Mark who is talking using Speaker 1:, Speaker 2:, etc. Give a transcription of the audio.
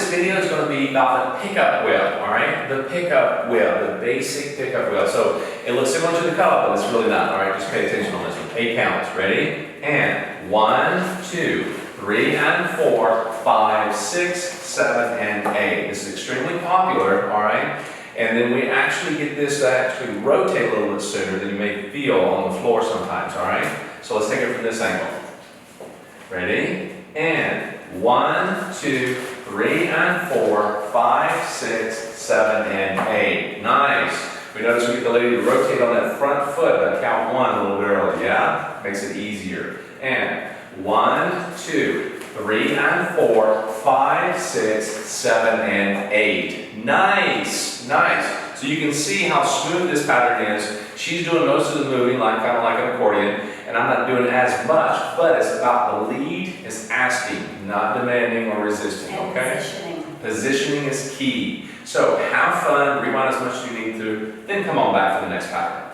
Speaker 1: this video is going to be about the pickup wheel, all right? The pickup wheel, the basic pickup wheel. So it looks similar to the cup, but it's really not, all right? Just pay attention on this one. 8 counts, ready? And 1, 2, 3, and 4, 5, 6, 7, and 8. This is extremely popular, all right? And then we actually get this to actually rotate a little bit sooner than you may feel on the floor sometimes, all right? So let's take it from this angle. Ready? And 1, 2, 3, and 4, 5, 6, 7, and 8. Nice. We notice we get the lady to rotate on that front foot, that count 1 a little bit early, yeah? Makes it easier. And 1, 2, 3, and 4, 5, 6, 7, and 8. Nice, nice. So you can see how smooth this pattern is. She's doing most of the moving, kind of like an accordion, and I'm not doing as much, but it's about the lead is asking, not demanding or resisting, okay?
Speaker 2: Positioning.
Speaker 1: Positioning is key. So have fun, rewind as much as you need to, then come on back for the next pattern.